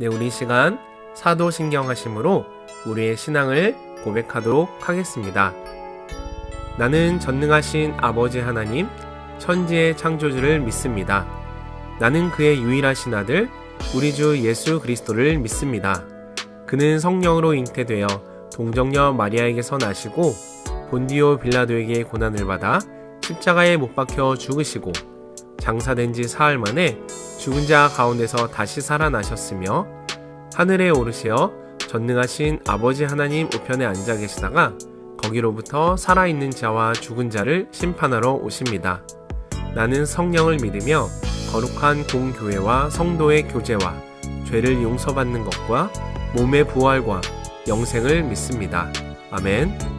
네, 우리 시간 사도신경하심으로 우리의 신앙을 고백하도록 하겠습니다. 나는 전능하신 아버지 하나님, 천지의 창조주를 믿습니다. 나는 그의 유일하신 아들, 우리 주 예수 그리스도를 믿습니다. 그는 성령으로 잉태되어 동정녀 마리아에게서 나시고 본디오 빌라도에게 고난을 받아 십자가에 못 박혀 죽으시고 장사된 지 사흘 만에 죽은 자 가운데서 다시 살아나셨으며 하늘에 오르시어 전능하신 아버지 하나님 우편에 앉아 계시다가 거기로부터 살아있는 자와 죽은 자를 심판하러 오십니다. 나는 성령을 믿으며 거룩한 공교회와 성도의 교제와 죄를 용서받는 것과 몸의 부활과 영생을 믿습니다. 아멘.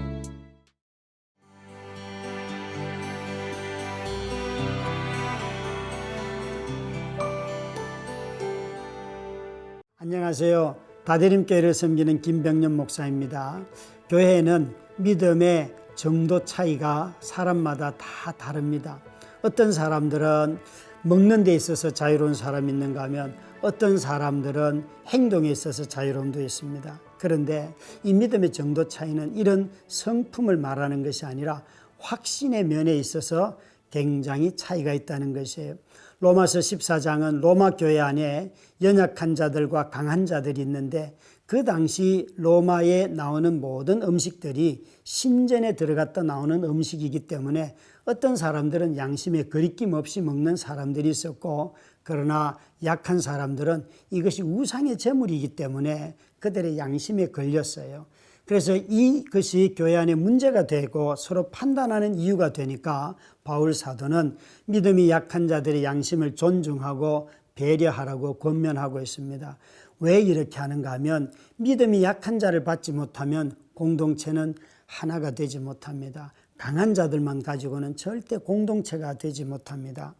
안녕하세요. 다대림교회를 섬기는 김병년 목사입니다. 교회에는 믿음의 정도 차이가 사람마다 다 다릅니다. 어떤 사람들은 먹는 데 있어서 자유로운 사람이 있는가 하면 어떤 사람들은 행동에 있어서 자유로움도 있습니다. 그런데 이 믿음의 정도 차이는 이런 성품을 말하는 것이 아니라 확신의 면에 있어서 굉장히 차이가 있다는 것이에요. 로마서 14장은 로마 교회 안에 연약한 자들과 강한 자들이 있는데 그 당시 로마에 나오는 모든 음식들이 신전에 들어갔다 나오는 음식이기 때문에 어떤 사람들은 양심에 거리낌 없이 먹는 사람들이 있었고, 그러나 약한 사람들은 이것이 우상의 제물이기 때문에 그들의 양심에 걸렸어요. 그래서 이것이 교회 안에 문제가 되고 서로 판단하는 이유가 되니까 바울 사도는 믿음이 약한 자들의 양심을 존중하고 배려하라고 권면하고 있습니다. 왜 이렇게 하는가 하면 믿음이 약한 자를 받지 못하면 공동체는 하나가 되지 못합니다. 강한 자들만 가지고는 절대 공동체가 되지 못합니다.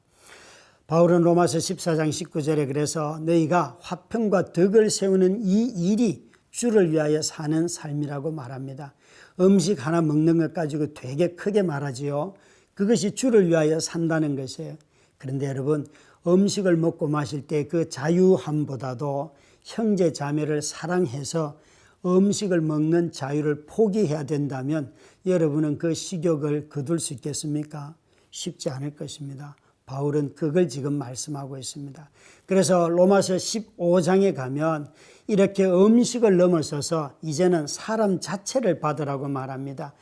바울은 로마서 14장 19절에 그래서 너희가 화평과 덕을 세우는 이 일이 주를 위하여 사는 삶이라고 말합니다. 음식 하나 먹는 것 가지고 되게 크게 말하지요. 그것이 주를 위하여 산다는 것이에요. 그런데 여러분, 음식을 먹고 마실 때 그 자유함보다도 형제 자매를 사랑해서 음식을 먹는 자유를 포기해야 된다면 여러분은 그 식욕을 거둘 수 있겠습니까? 쉽지 않을 것입니다. 바울은 그걸 지금 말씀하고 있습니다. 그래서 로마서 15장에 가면 이렇게 음식을 넘어서서 이제는 사람 자체를 받으라고 말합니다.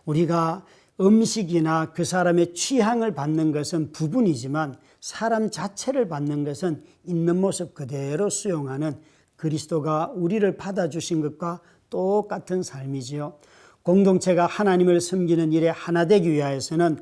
우리가 음식이나 그 사람의 취향을 받는 것은 부분이지만 사람 자체를 받는 것은 있는 모습 그대로 수용하는 그리스도가 우리를 받아주신 것과 똑같은 삶이지요. 공동체가 하나님을 섬기는 일에 하나 되기 위하여서는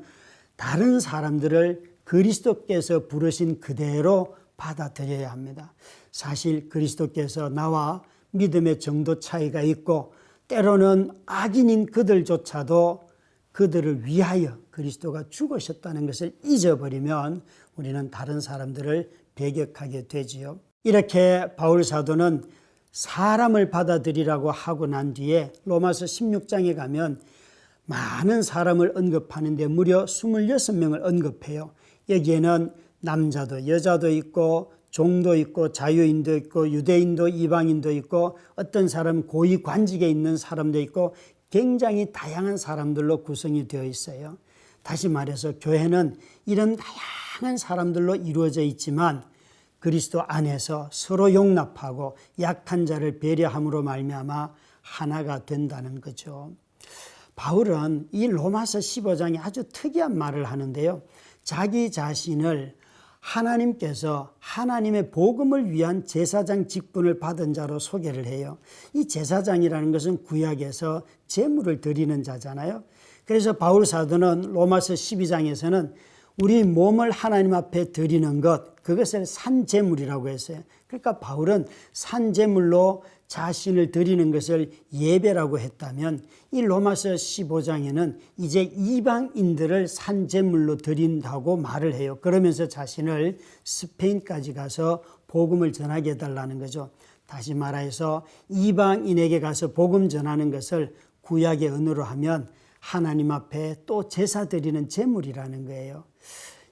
다른 사람들을 그리스도께서 부르신 그대로 받아들여야 합니다. 사실 그리스도께서 나와 믿음의 정도 차이가 있고 때로는 악인인 그들조차도 그들을 위하여 그리스도가 죽으셨다는 것을 잊어버리면 우리는 다른 사람들을 배격하게 되지요. 이렇게 바울 사도는 사람을 받아들이라고 하고 난 뒤에 로마서 16장에 가면 많은 사람을 언급하는데 무려 26명을 언급해요. 여기에는 남자도 여자도 있고 종도 있고 자유인도 있고 유대인도 이방인도 있고 어떤 사람 고위 관직에 있는 사람도 있고 굉장히 다양한 사람들로 구성이 되어 있어요. 다시 말해서 교회는 이런 다양한 사람들로 이루어져 있지만 그리스도 안에서 서로 용납하고 약한 자를 배려함으로 말미암아 하나가 된다는 거죠. 바울은 이 로마서 15장에 아주 특이한 말을 하는데요. 자기 자신을 하나님께서 하나님의 복음을 위한 제사장 직분을 받은 자로 소개를 해요. 이 제사장이라는 것은 구약에서 제물을 드리는 자잖아요. 그래서 바울 사도는 로마서 12장에서는 우리 몸을 하나님 앞에 드리는 것, 그것을 산제물이라고 했어요. 그러니까 바울은 산제물로 자신을 드리는 것을 예배라고 했다면 이 로마서 15장에는 이제 이방인들을 산제물로 드린다고 말을 해요. 그러면서 자신을 스페인까지 가서 복음을 전하게 해달라는 거죠. 다시 말해서 이방인에게 가서 복음 전하는 것을 구약의 언어로 하면 하나님 앞에 또 제사 드리는 제물이라는 거예요.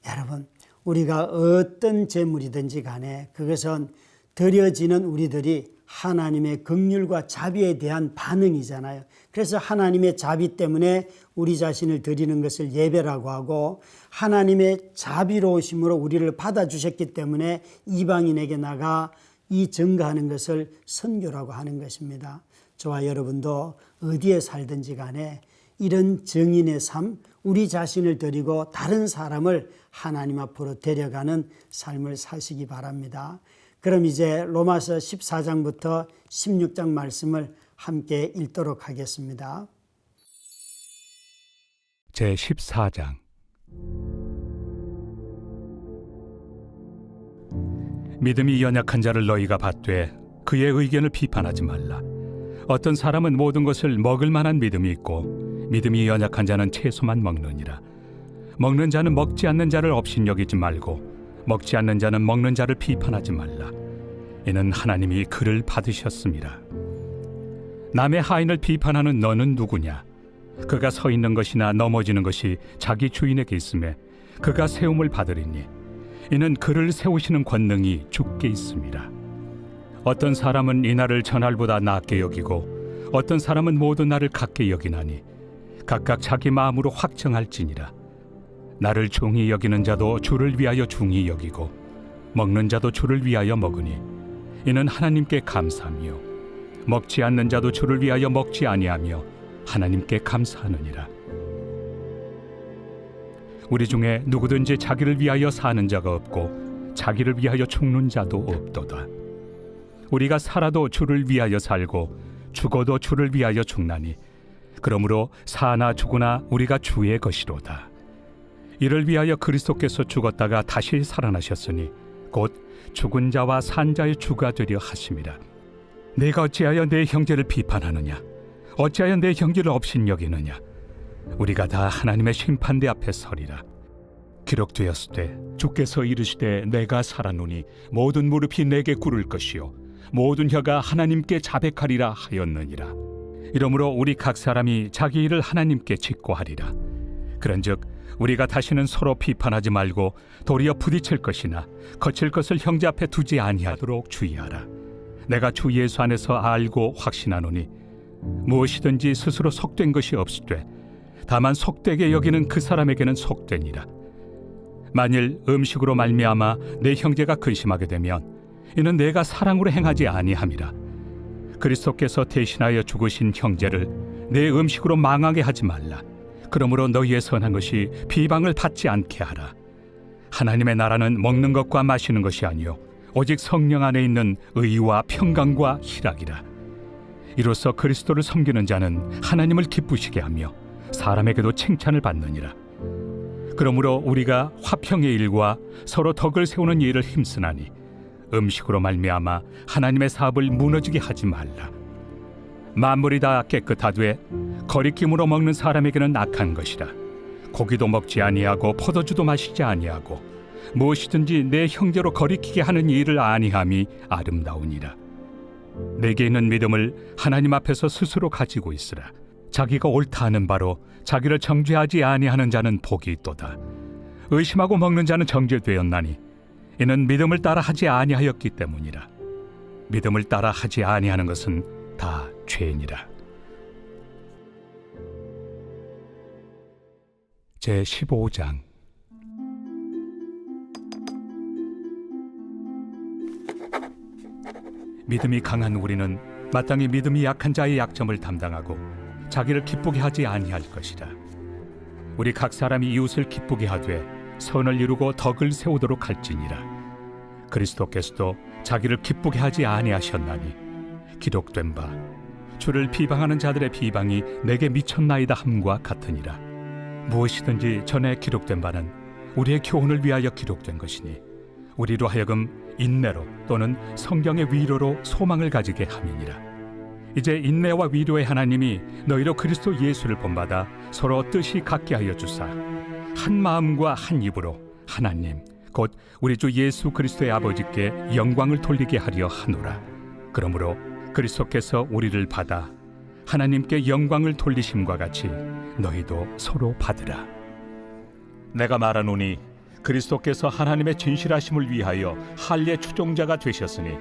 여러분, 우리가 어떤 제물이든지 간에 그것은 드려지는 우리들이 하나님의 긍휼과 자비에 대한 반응이잖아요. 그래서 하나님의 자비 때문에 우리 자신을 드리는 것을 예배라고 하고, 하나님의 자비로우심으로 우리를 받아주셨기 때문에 이방인에게 나가 이 증거하는 것을 선교라고 하는 것입니다. 저와 여러분도 어디에 살든지 간에 이런 증인의 삶, 우리 자신을 드리고 다른 사람을 하나님 앞으로 데려가는 삶을 사시기 바랍니다. 그럼 이제 로마서 14장부터 16장 말씀을 함께 읽도록 하겠습니다. 제14장. 믿음이 연약한 자를 너희가 받되 그의 의견을 비판하지 말라. 어떤 사람은 모든 것을 먹을 만한 믿음이 있고 믿음이 연약한 자는 채소만 먹느니라. 먹는 자는 먹지 않는 자를 업신여기지 말고 먹지 않는 자는 먹는 자를 비판하지 말라. 이는 하나님이 그를 받으셨습니다. 남의 하인을 비판하는 너는 누구냐? 그가 서 있는 것이나 넘어지는 것이 자기 주인에게 있음에 그가 세움을 받으리니 이는 그를 세우시는 권능이 주께 있습니다. 어떤 사람은 이 날을 전날보다 낮게 여기고 어떤 사람은 모든 날을 같게 여기나니 각각 자기 마음으로 확정할지니라. 나를 중히 여기는 자도 주를 위하여 중히 여기고 먹는 자도 주를 위하여 먹으니 이는 하나님께 감사하며 먹지 않는 자도 주를 위하여 먹지 아니하며 하나님께 감사하느니라. 우리 중에 누구든지 자기를 위하여 사는 자가 없고 자기를 위하여 죽는 자도 없도다. 우리가 살아도 주를 위하여 살고 죽어도 주를 위하여 죽나니 그러므로 사나 죽으나 우리가 주의 것이로다. 이를 위하여 그리스도께서 죽었다가 다시 살아나셨으니 곧 죽은 자와 산 자의 주가 되려 하심이라. 내가 어찌하여 내 형제를 비판하느냐? 어찌하여 내 형제를 업신여기느냐? 우리가 다 하나님의 심판대 앞에 서리라. 기록되었으되 주께서 이르시되 내가 살아노니 모든 무릎이 내게 꿇을 것이요 모든 혀가 하나님께 자백하리라 하였느니라. 이러므로 우리 각 사람이 자기 일을 하나님께 직고하리라. 그런즉 우리가 다시는 서로 비판하지 말고 도리어 부딪힐 것이나 거칠 것을 형제 앞에 두지 아니하도록 주의하라. 내가 주 예수 안에서 알고 확신하노니 무엇이든지 스스로 속된 것이 없으되 다만 속되게 여기는 그 사람에게는 속되니라. 만일 음식으로 말미암아 내 형제가 근심하게 되면 이는 내가 사랑으로 행하지 아니함이라. 그리스도께서 대신하여 죽으신 형제를 내 음식으로 망하게 하지 말라. 그러므로 너희의 선한 것이 비방을 받지 않게 하라. 하나님의 나라는 먹는 것과 마시는 것이 아니요 오직 성령 안에 있는 의와 평강과 희락이라. 이로써 그리스도를 섬기는 자는 하나님을 기쁘시게 하며 사람에게도 칭찬을 받느니라. 그러므로 우리가 화평의 일과 서로 덕을 세우는 일을 힘쓰나니 음식으로 말미암아 하나님의 사업을 무너지게 하지 말라. 만물이 다 깨끗하되 거리낌으로 먹는 사람에게는 악한 것이라. 고기도 먹지 아니하고 포도주도 마시지 아니하고 무엇이든지 내 형제로 거리키게 하는 일을 아니함이 아름다우니라. 내게 있는 믿음을 하나님 앞에서 스스로 가지고 있으라. 자기가 옳다 하는 바로 자기를 정죄하지 아니하는 자는 복이 있도다. 의심하고 먹는 자는 정죄되었나니 이는 믿음을 따라 하지 아니하였기 때문이라. 믿음을 따라 하지 아니하는 것은 다 죄니라. 제15장. 믿음이 강한 우리는 마땅히 믿음이 약한 자의 약점을 담당하고 자기를 기쁘게 하지 아니할 것이라. 우리 각 사람이 이웃을 기쁘게 하되 선을 이루고 덕을 세우도록 할지니라. 그리스도께서도 자기를 기쁘게 하지 아니하셨나니 기록된 바 주를 비방하는 자들의 비방이 내게 미쳤나이다 함과 같으니라. 무엇이든지 전에 기록된 바는 우리의 교훈을 위하여 기록된 것이니 우리로 하여금 인내로 또는 성경의 위로로 소망을 가지게 함이니라. 이제 인내와 위로의 하나님이 너희로 그리스도 예수를 본받아 서로 뜻이 같게 하여 주사 한 마음과 한 입으로 하나님 곧 우리 주 예수 그리스도의 아버지께 영광을 돌리게 하려 하노라. 그러므로 그리스도께서 우리를 받아 하나님께 영광을 돌리심과 같이 너희도 서로 받으라. 내가 말하노니 그리스도께서 하나님의 진실하심을 위하여 할례 추종자가 되셨으니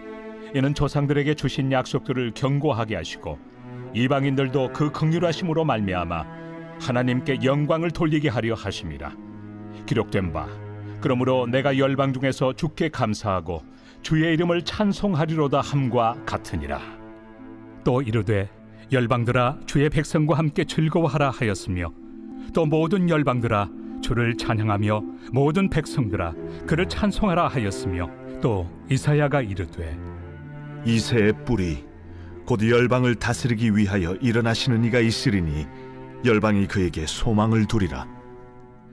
이는 조상들에게 주신 약속들을 견고하게 하시고 이방인들도 그 긍휼하심으로 말미암아 하나님께 영광을 돌리게 하려 하심이라. 기록된 바 그러므로 내가 열방 중에서 주께 감사하고 주의 이름을 찬송하리로다 함과 같으니라. 또 이르되 열방들아 주의 백성과 함께 즐거워하라 하였으며 또 모든 열방들아 주를 찬양하며 모든 백성들아 그를 찬송하라 하였으며 또 이사야가 이르되 이새의 뿌리 곧 열방을 다스리기 위하여 일어나시는 이가 있으리니 열방이 그에게 소망을 두리라.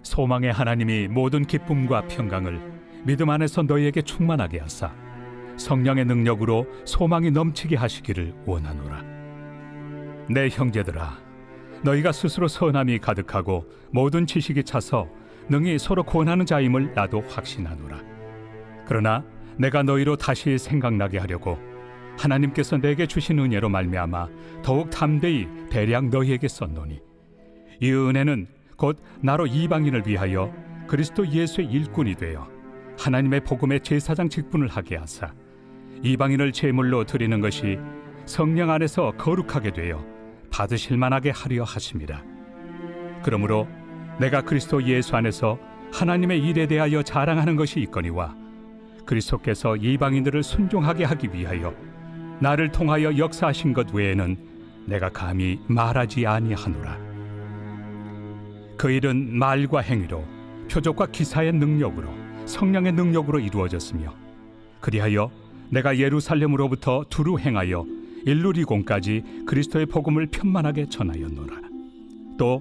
소망의 하나님이 모든 기쁨과 평강을 믿음 안에서 너희에게 충만하게 하사 성령의 능력으로 소망이 넘치게 하시기를 원하노라. 내 형제들아 너희가 스스로 선함이 가득하고 모든 지식이 차서 능히 서로 권하는 자임을 나도 확신하노라. 그러나 내가 너희로 다시 생각나게 하려고 하나님께서 내게 주신 은혜로 말미암아 더욱 담대히 대량 너희에게 썼노니 이 은혜는 곧 나로 이방인을 위하여 그리스도 예수의 일꾼이 되어 하나님의 복음의 제사장 직분을 하게 하사 이방인을 제물로 드리는 것이 성령 안에서 거룩하게 되어 받으실 만하게 하려 하심이라. 그러므로 내가 그리스도 예수 안에서 하나님의 일에 대하여 자랑하는 것이 있거니와 그리스도께서 이방인들을 순종하게 하기 위하여 나를 통하여 역사하신 것 외에는 내가 감히 말하지 아니하노라. 그 일은 말과 행위로 표적과 기사의 능력으로 성령의 능력으로 이루어졌으며 그리하여 내가 예루살렘으로부터 두루 행하여 일루리곤까지 그리스도의 복음을 편만하게 전하였노라. 또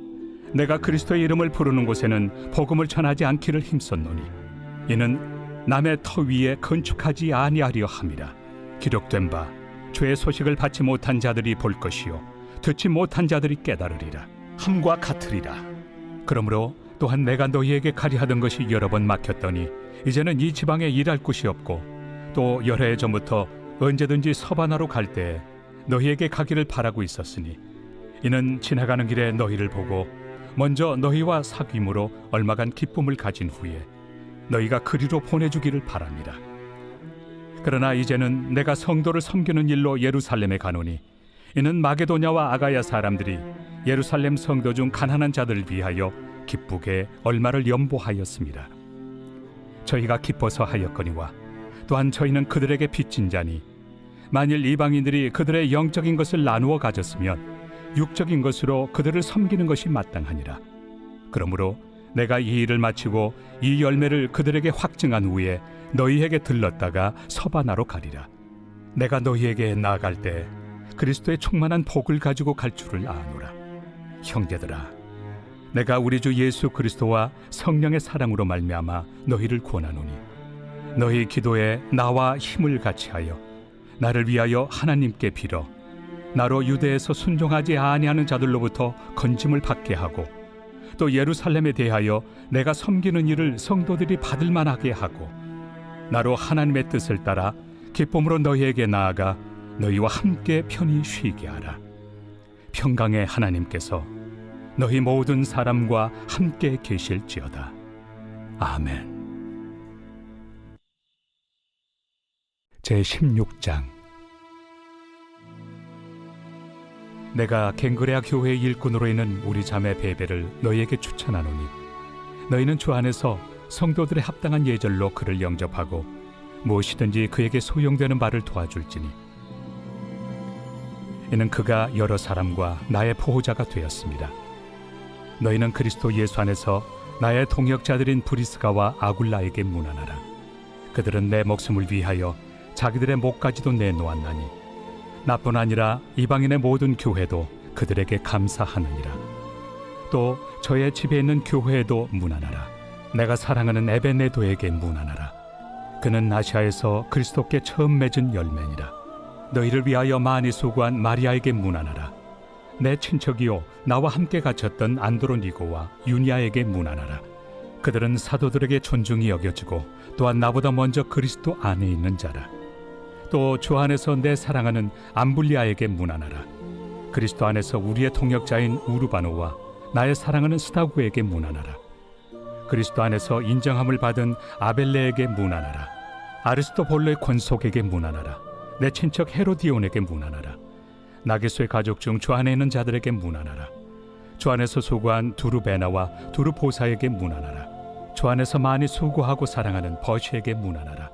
내가 그리스도의 이름을 부르는 곳에는 복음을 전하지 않기를 힘썼노니 이는 남의 터 위에 건축하지 아니하려 함이라. 기록된 바 주의 소식을 받지 못한 자들이 볼 것이요 듣지 못한 자들이 깨달으리라 함과 같으리라. 그러므로 또한 내가 너희에게 가리하던 것이 여러 번 막혔더니 이제는 이 지방에 일할 곳이 없고 또 여러 해 전부터 언제든지 서바나로 갈 때에 너희에게 가기를 바라고 있었으니 이는 지나가는 길에 너희를 보고 먼저 너희와 사귐으로 얼마간 기쁨을 가진 후에 너희가 그리로 보내주기를 바랍니다. 그러나 이제는 내가 성도를 섬기는 일로 예루살렘에 가노니 이는 마게도냐와 아가야 사람들이 예루살렘 성도 중 가난한 자들을 위하여 기쁘게 얼마를 연보하였습니다. 저희가 기뻐서 하였거니와 또한 저희는 그들에게 빚진 자니 만일 이방인들이 그들의 영적인 것을 나누어 가졌으면 육적인 것으로 그들을 섬기는 것이 마땅하니라. 그러므로 내가 이 일을 마치고 이 열매를 그들에게 확증한 후에 너희에게 들렀다가 서바나로 가리라. 내가 너희에게 나아갈 때 그리스도의 충만한 복을 가지고 갈 줄을 아노라. 형제들아, 내가 우리 주 예수 그리스도와 성령의 사랑으로 말미암아 너희를 권하노니 너희 기도에 나와 힘을 같이하여 나를 위하여 하나님께 빌어 나로 유대에서 순종하지 아니하는 자들로부터 건짐을 받게 하고 또 예루살렘에 대하여 내가 섬기는 일을 성도들이 받을 만하게 하고 나로 하나님의 뜻을 따라 기쁨으로 너희에게 나아가 너희와 함께 편히 쉬게 하라. 평강의 하나님께서 너희 모든 사람과 함께 계실지어다. 아멘. 제16장. 내가 갱그레아 교회의 일꾼으로 있는 우리 자매 베베를 너희에게 추천하노니 너희는 주 안에서 성도들의 합당한 예절로 그를 영접하고 무엇이든지 그에게 소용되는 바를 도와줄지니 이는 그가 여러 사람과 나의 보호자가 되었습니다. 너희는 그리스도 예수 안에서 나의 동역자들인 브리스가와 아굴라에게 문안하라. 그들은 내 목숨을 위하여 자기들의 목까지도 내놓았나니 나뿐 아니라 이방인의 모든 교회도 그들에게 감사하느니라. 또 저의 집에 있는 교회에도 문안하라. 내가 사랑하는 에베네도에게 문안하라. 그는 아시아에서 그리스도께 처음 맺은 열매니라. 너희를 위하여 많이 수고한 마리아에게 문안하라. 내 친척이요 나와 함께 갇혔던 안드로니고와 유니아에게 문안하라. 그들은 사도들에게 존중이 여겨지고 또한 나보다 먼저 그리스도 안에 있는 자라. 또 주 안에서 내 사랑하는 암블리아에게 문안하라. 그리스도 안에서 우리의 동역자인 우르바노와 나의 사랑하는 스다구에게 문안하라. 그리스도 안에서 인정함을 받은 아벨레에게 문안하라. 아리스토볼로의 권속에게 문안하라. 내 친척 헤로디온에게 문안하라. 나게소의 가족 중 주 안에 있는 자들에게 문안하라. 주 안에서 수고한 두루베나와 두루보사에게 문안하라. 주 안에서 많이 수고하고 사랑하는 버시에게 문안하라.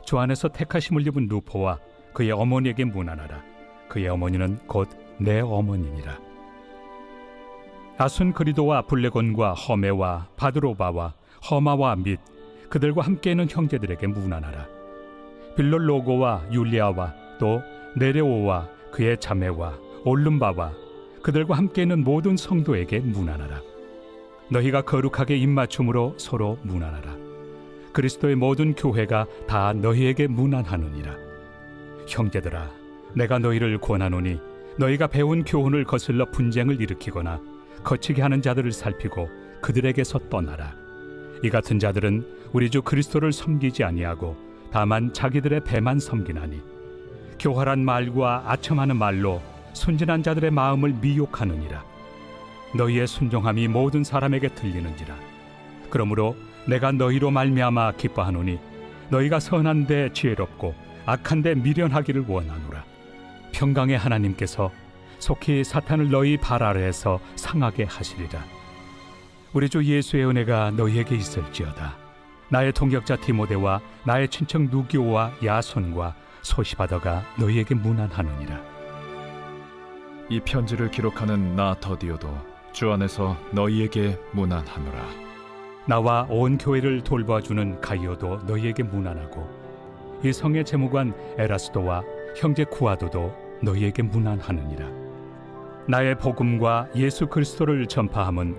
주 안에서 택하심을 입은 누포와 그의 어머니에게 문안하라. 그의 어머니는 곧 내 어머니니라. 아순그리도와 블레곤과 허메와 바드로바와 허마와 및 그들과 함께 있는 형제들에게 문안하라. 빌롤로고와 율리아와 또 네레오와 그의 자매와 올름바와 그들과 함께 있는 모든 성도에게 문안하라. 너희가 거룩하게 입맞춤으로 서로 문안하라. 그리스도의 모든 교회가 다 너희에게 문안하느니라. 형제들아, 내가 너희를 권하노니 너희가 배운 교훈을 거슬러 분쟁을 일으키거나 거치게 하는 자들을 살피고 그들에게서 떠나라. 이 같은 자들은 우리 주 그리스도를 섬기지 아니하고 다만 자기들의 배만 섬기나니 교활한 말과 아첨하는 말로 순진한 자들의 마음을 미혹하느니라. 너희의 순종함이 모든 사람에게 들리는지라. 그러므로 내가 너희로 말미암아 기뻐하노니 너희가 선한데 지혜롭고 악한데 미련하기를 원하노라. 평강의 하나님께서 속히 사탄을 너희 발 아래에서 상하게 하시리라. 우리 주 예수의 은혜가 너희에게 있을지어다. 나의 동역자 디모데와 나의 친척 누기오와 야손과 소시바더가 너희에게 문안하느니라. 이 편지를 기록하는 나 더디오도 주 안에서 너희에게 문안하노라. 나와 온 교회를 돌봐주는 가이오도 너희에게 문안하고 이 성의 재무관 에라스도와 형제 구아도도 너희에게 문안하느니라. 나의 복음과 예수 그리스도를 전파함은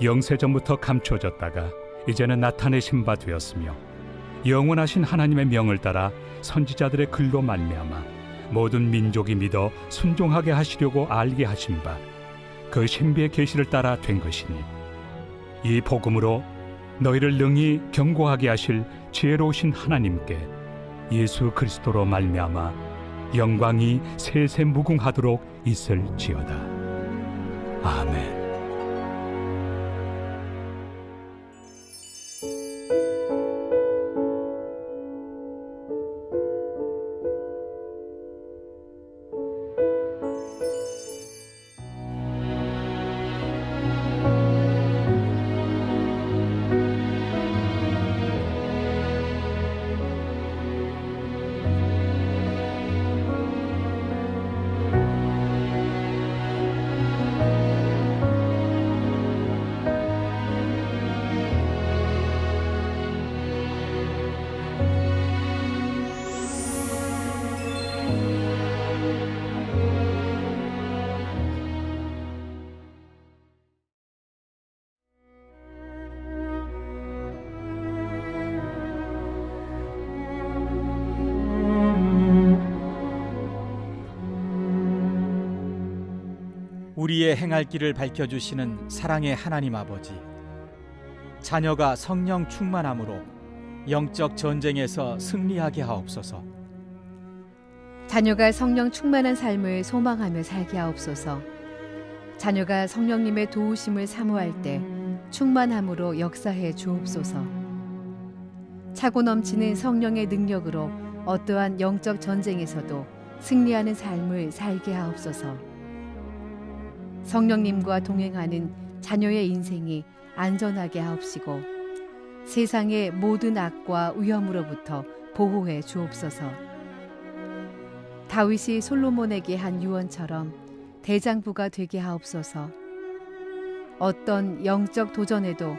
영세전부터 감춰졌다가 이제는 나타내신 바 되었으며 영원하신 하나님의 명을 따라 선지자들의 글로 말미암아 모든 민족이 믿어 순종하게 하시려고 알게 하신 바 그 신비의 계시를 따라 된 것이니 이 복음으로 너희를 능히 경고하게 하실 지혜로우신 하나님께 예수 그리스도로 말미암아 영광이 세세 무궁하도록 있을지어다. 아멘. 우리의 행할 길을 밝혀주시는 사랑의 하나님 아버지, 자녀가 성령 충만함으로 영적 전쟁에서 승리하게 하옵소서. 자녀가 성령 충만한 삶을 소망하며 살게 하옵소서. 자녀가 성령님의 도우심을 사모할 때 충만함으로 역사해 주옵소서. 차고 넘치는 성령의 능력으로 어떠한 영적 전쟁에서도 승리하는 삶을 살게 하옵소서. 성령님과 동행하는 자녀의 인생이 안전하게 하옵시고 세상의 모든 악과 위험으로부터 보호해 주옵소서. 다윗이 솔로몬에게 한 유언처럼 대장부가 되게 하옵소서. 어떤 영적 도전에도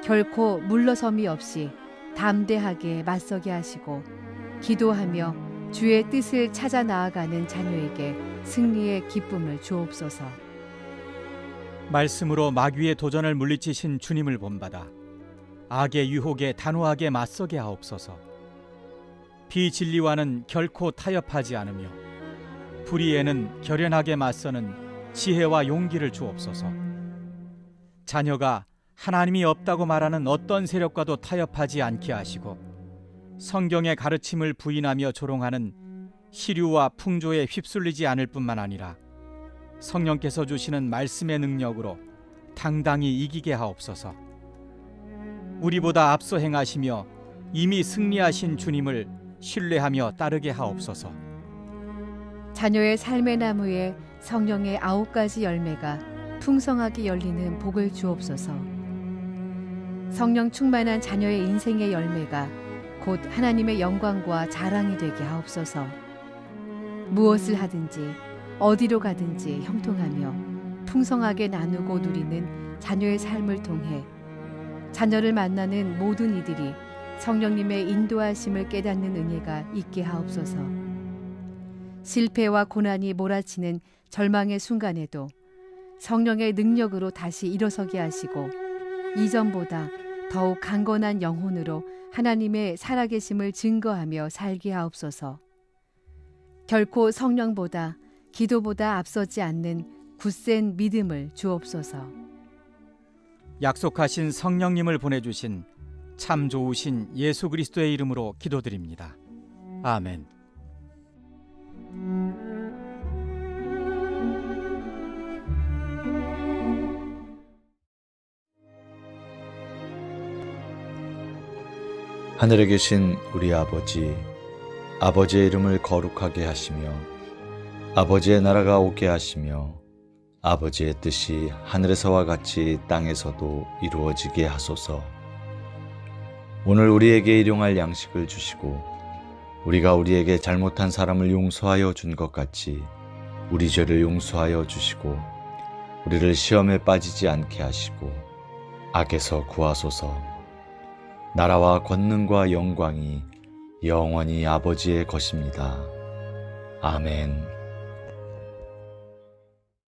결코 물러섬이 없이 담대하게 맞서게 하시고 기도하며 주의 뜻을 찾아 나아가는 자녀에게 승리의 기쁨을 주옵소서. 말씀으로 마귀의 도전을 물리치신 주님을 본받아 악의 유혹에 단호하게 맞서게 하옵소서. 비진리와는 결코 타협하지 않으며 불의에는 결연하게 맞서는 지혜와 용기를 주옵소서. 자녀가 하나님이 없다고 말하는 어떤 세력과도 타협하지 않게 하시고 성경의 가르침을 부인하며 조롱하는 시류와 풍조에 휩쓸리지 않을 뿐만 아니라 성령께서 주시는 말씀의 능력으로 당당히 이기게 하옵소서. 우리보다 앞서 행하시며 이미 승리하신 주님을 신뢰하며 따르게 하옵소서. 자녀의 삶의 나무에 성령의 9가지 열매가 풍성하게 열리는 복을 주옵소서. 성령 충만한 자녀의 인생의 열매가 곧 하나님의 영광과 자랑이 되게 하옵소서. 무엇을 하든지 어디로 가든지 형통하며 풍성하게 나누고 누리는 자녀의 삶을 통해 자녀를 만나는 모든 이들이 성령님의 인도하심을 깨닫는 은혜가 있게 하옵소서. 실패와 고난이 몰아치는 절망의 순간에도 성령의 능력으로 다시 일어서게 하시고 이전보다 더욱 강건한 영혼으로 하나님의 살아계심을 증거하며 살게 하옵소서. 결코 성령보다 기도보다 앞서지 않는 굳센 믿음을 주옵소서. 약속하신 성령님을 보내주신 참 좋으신 예수 그리스도의 이름으로 기도드립니다. 아멘. 하늘에 계신 우리 아버지, 아버지의 이름을 거룩하게 하시며 아버지의 나라가 오게 하시며 아버지의 뜻이 하늘에서와 같이 땅에서도 이루어지게 하소서. 오늘 우리에게 일용할 양식을 주시고 우리가 우리에게 잘못한 사람을 용서하여 준 것 같이 우리 죄를 용서하여 주시고 우리를 시험에 빠지지 않게 하시고 악에서 구하소서. 나라와 권능과 영광이 영원히 아버지의 것입니다. 아멘.